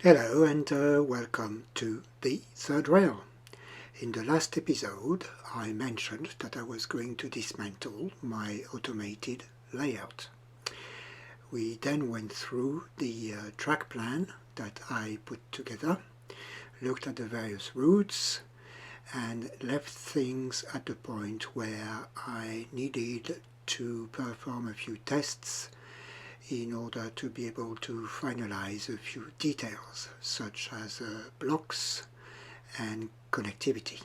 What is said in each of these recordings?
Hello and welcome to the third rail. In the last episode I mentioned that I was going to dismantle my automated layout. We then went through the track plan that I put together, looked at the various routes and left things at the point where I needed to perform a few tests in order to be able to finalize a few details such as blocks and connectivity.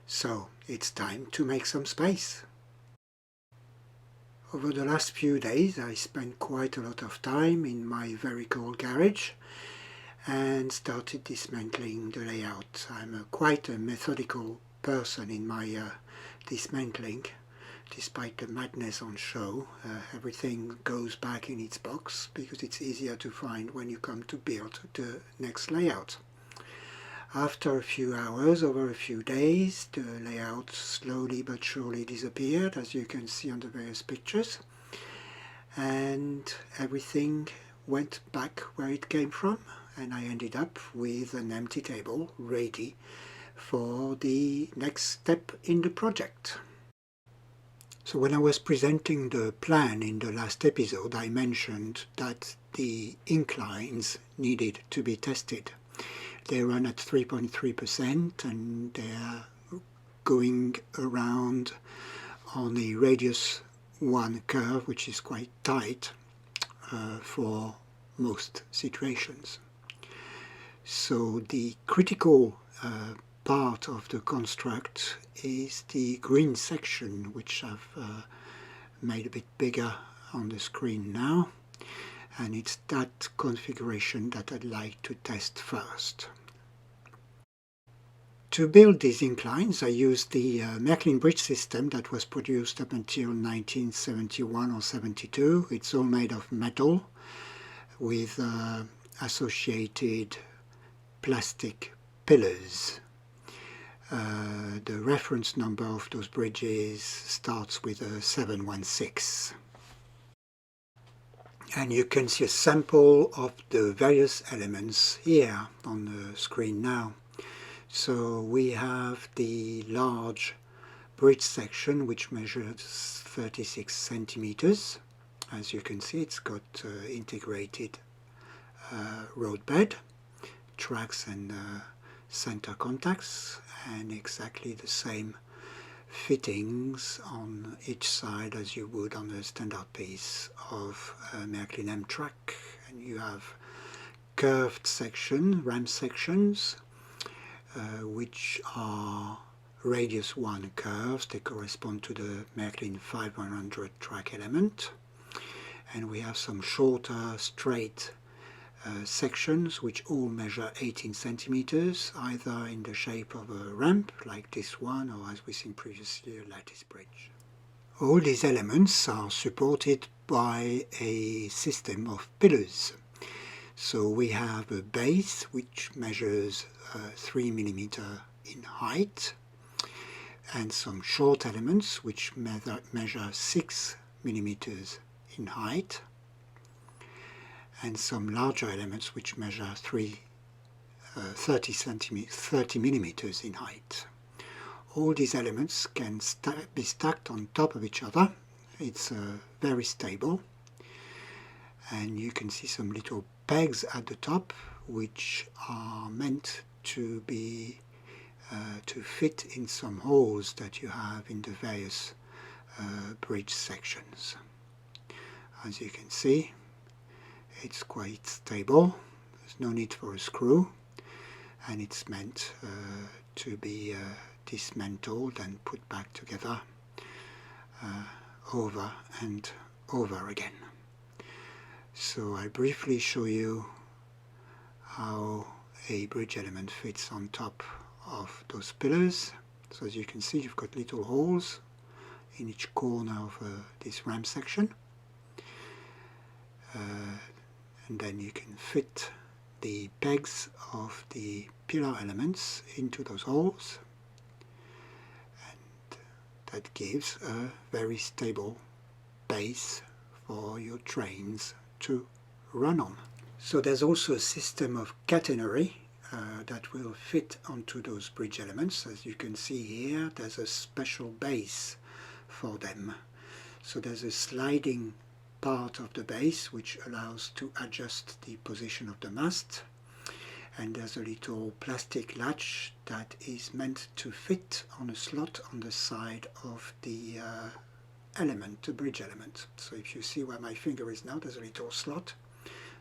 So it's time to make some space. Over the last few days I spent quite a lot of time in my very cold garage and started dismantling the layout. I'm quite a methodical person in my dismantling. Despite the madness on show, everything goes back in its box because it's easier to find when you come to build the next layout. After a few hours, over a few days, the layout slowly but surely disappeared, as you can see on the various pictures, and everything went back where it came from, and I ended up with an empty table ready for the next step in the project. So when I was presenting the plan in the last episode, I mentioned that the inclines needed to be tested. They run at 3.3% and they're going around on a radius 1 curve, which is quite tight for most situations. So the critical part of the construct is the green section, which I've made a bit bigger on the screen now, and it's that configuration that I'd like to test first. To build these inclines I used the Märklin bridge system that was produced up until 1971 or 72. It's all made of metal with associated plastic pillars. The reference number of those bridges starts with a 716. And you can see a sample of the various elements here on the screen now. So we have the large bridge section which measures 36 centimeters. As you can see, it's got integrated roadbed, tracks and center contacts, and exactly the same fittings on each side as you would on a standard piece of Märklin M-Track. And you have curved ram sections, which are radius 1 curves. They correspond to the Märklin 500 track element. And we have some shorter straight sections which all measure 18 centimeters, either in the shape of a ramp like this one, or as we've seen previously, a lattice bridge. All these elements are supported by a system of pillars. So we have a base which measures 3 mm in height, and some short elements which measure 6 mm in height, and some larger elements which measure 30 millimeters in height. All these elements can be stacked on top of each other. It's very stable, and you can see some little pegs at the top which are meant to be to fit in some holes that you have in the various bridge sections. As you can see, it's quite stable. There's no need for a screw, and it's meant to be dismantled and put back together over and over again. So I briefly show you how a bridge element fits on top of those pillars. So as you can see, you've got little holes in each corner of this ram section. And then you can fit the pegs of the pillar elements into those holes, and that gives a very stable base for your trains to run on. So there's also a system of catenary that will fit onto those bridge elements. As you can see here, there's a special base for them. So there's a sliding part of the base which allows to adjust the position of the mast, and there's a little plastic latch that is meant to fit on a slot on the side of the element, the bridge element. So if you see where my finger is now, there's a little slot.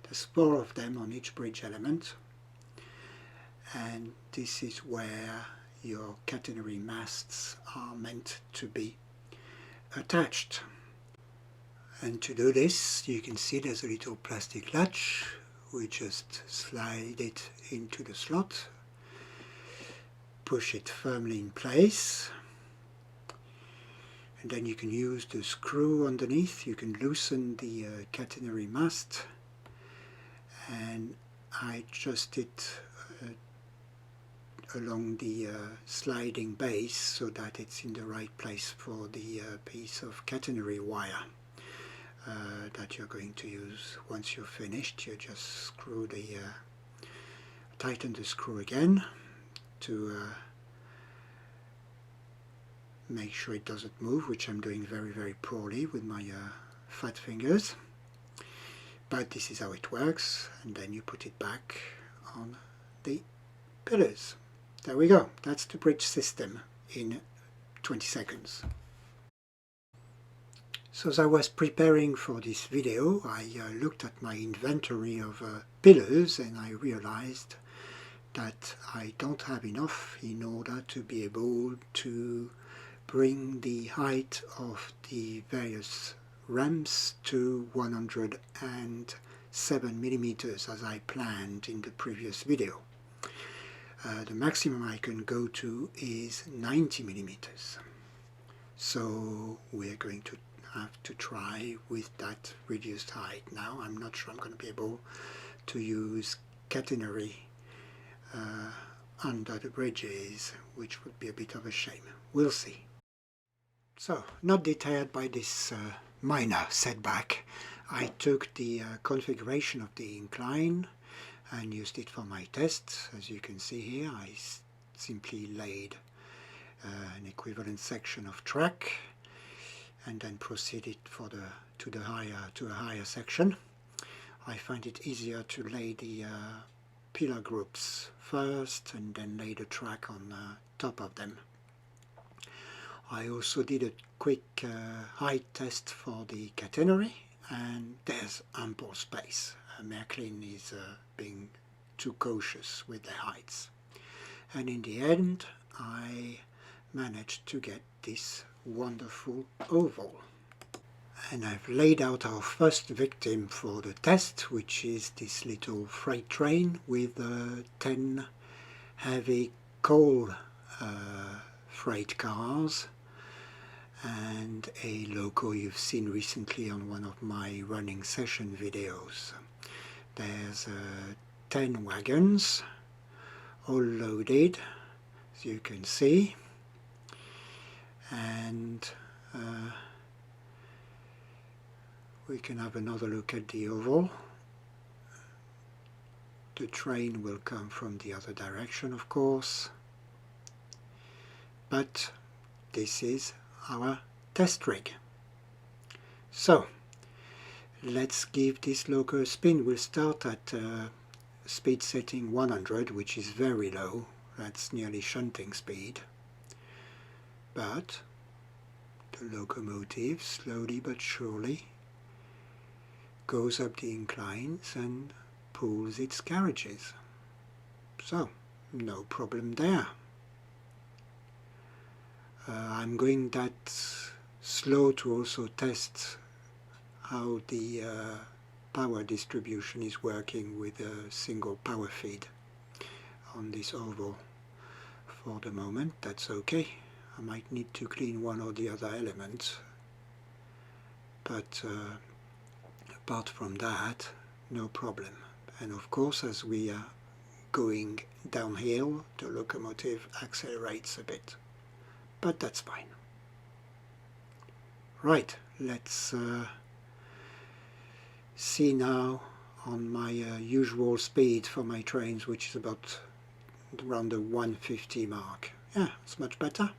There's 4 of them on each bridge element, and this is where your catenary masts are meant to be attached. And to do this, you can see there's a little plastic latch. We just slide it into the slot, push it firmly in place, and then you can use the screw underneath. You can loosen the catenary mast, and I adjust it along the sliding base so that it's in the right place for the piece of catenary wire that you're going to use. Once you're finished, you just screw the tighten the screw again to make sure it doesn't move, which I'm doing very poorly with my fat fingers, but this is how it works. And then you put it back on the pillars. There we go. That's the bridge system in 20 seconds. So as I was preparing for this video, I looked at my inventory of pillars, and I realized that I don't have enough in order to be able to bring the height of the various ramps to 107 millimeters as I planned in the previous video. The maximum I can go to is 90 millimeters. So we're going to have to try with that reduced height. Now I'm not sure I'm going to be able to use catenary under the bridges, which would be a bit of a shame. We'll see. So, not deterred by this minor setback, I took the configuration of the incline and used it for my tests. As you can see here, I simply laid an equivalent section of track and then proceeded to a higher section. I find it easier to lay the pillar groups first and then lay the track on top of them. I also did a quick height test for the catenary, and there's ample space. Märklin is being too cautious with their heights. And in the end, I managed to get this wonderful oval. And I've laid out our first victim for the test, which is this little freight train with 10 heavy coal freight cars, and a logo you've seen recently on one of my running session videos. There's 10 wagons, all loaded, as you can see, and we can have another look at the oval. The train will come from the other direction, of course, but this is our test rig. So let's give this loco a spin. We'll start at speed setting 100, which is very low. That's nearly shunting speed. But the locomotive, slowly but surely, goes up the inclines and pulls its carriages. So, no problem there. I'm going that slow to also test how the power distribution is working with a single power feed on this oval. For the moment, that's okay. I might need to clean one or the other element, but apart from that, no problem. And of course, as we are going downhill, the locomotive accelerates a bit, but that's fine. Right, let's see now on my usual speed for my trains, which is about around the 150 mark. Yeah, it's much better,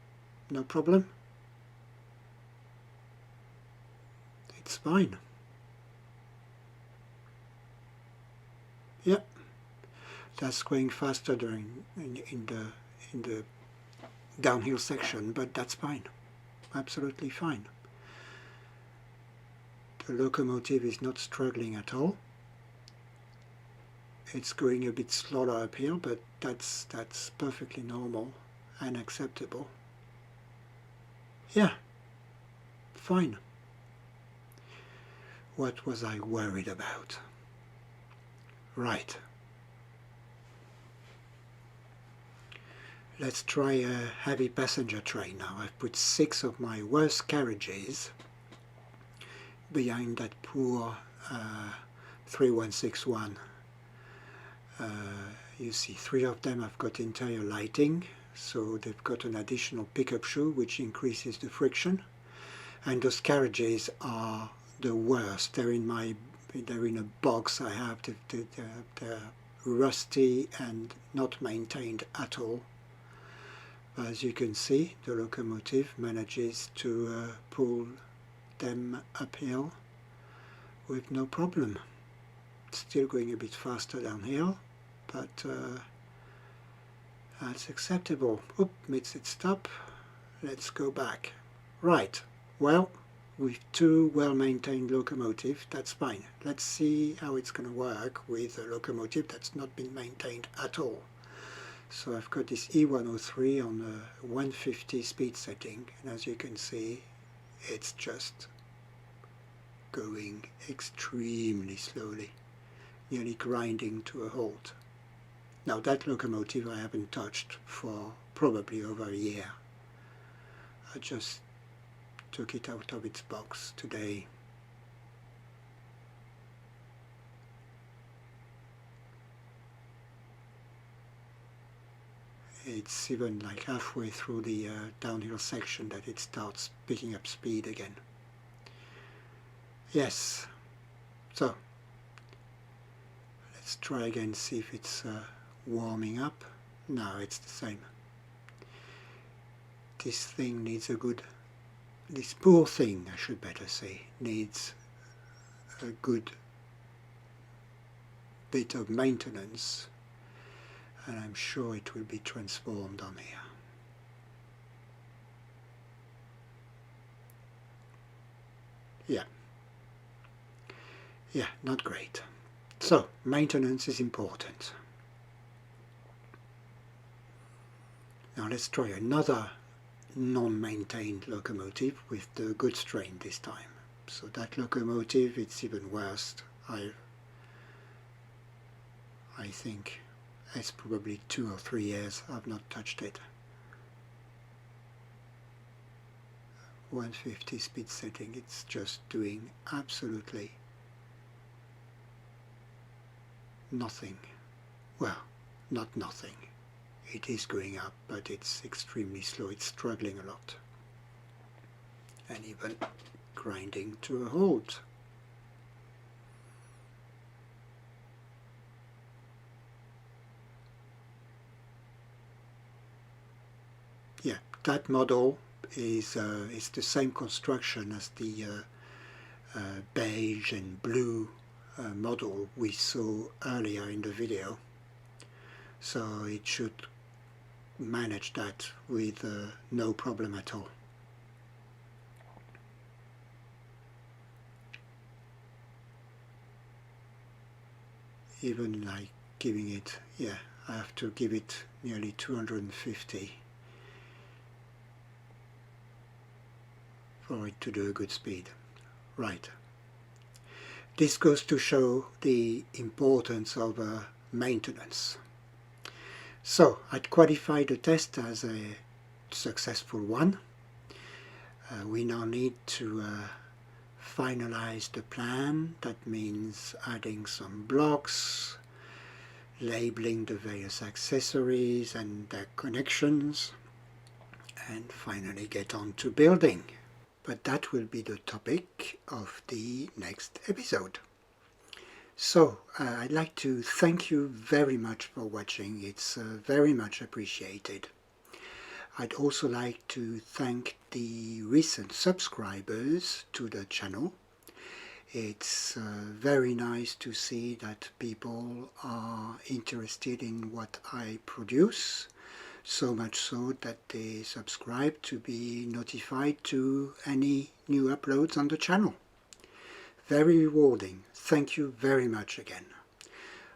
no problem. It's fine. Yeah, that's going faster during in the downhill section, but that's fine, absolutely fine. The locomotive is not struggling at all. It's going a bit slower uphill, but that's perfectly normal and acceptable. Yeah, fine. What was I worried about? Right. Let's try a heavy passenger train now. I've put 6 of my worst carriages behind that poor 3161. You see 3 of them have got interior lighting, so they've got an additional pickup shoe which increases the friction, and those carriages are the worst. They're in a box I have. They're rusty and not maintained at all. As you can see, the locomotive manages to pull them uphill with no problem. Still going a bit faster downhill, but that's acceptable. Oop, makes it stop. Let's go back. Right, well, with 2 well-maintained locomotives, that's fine. Let's see how it's going to work with a locomotive that's not been maintained at all. So I've got this E103 on a 150 speed setting, and as you can see, it's just going extremely slowly, nearly grinding to a halt. Now that locomotive I haven't touched for probably over a year. I just took it out of its box today. It's even like halfway through the downhill section that it starts picking up speed again. Yes, so let's try again, see if it's warming up. No, it's the same. This thing needs this poor thing, I should better say, needs a good bit of maintenance, and I'm sure it will be transformed on here. Yeah, not great. So, maintenance is important. Now let's try another non-maintained locomotive with the goods train this time. So that locomotive, it's even worse. I think it's probably 2 or 3 years I've not touched it. 150 speed setting, it's just doing absolutely nothing. Well, not nothing. It is going up, but it's extremely slow. It's struggling a lot. And even grinding to a halt. Yeah, that model is the same construction as the beige and blue model we saw earlier in the video, so it should manage that with no problem at all. Even like giving it, yeah, I have to give it nearly 250 for it to do a good speed. Right. This goes to show the importance of maintenance. So I'd qualify the test as a successful one. We now need to finalize the plan. That means adding some blocks, labeling the various accessories and their connections, and finally get on to building. But that will be the topic of the next episode. So, I'd like to thank you very much for watching. It's very much appreciated. I'd also like to thank the recent subscribers to the channel. It's very nice to see that people are interested in what I produce, so much so that they subscribe to be notified to any new uploads on the channel. Very rewarding. Thank you very much again.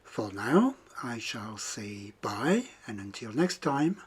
For now, I shall say bye, and until next time.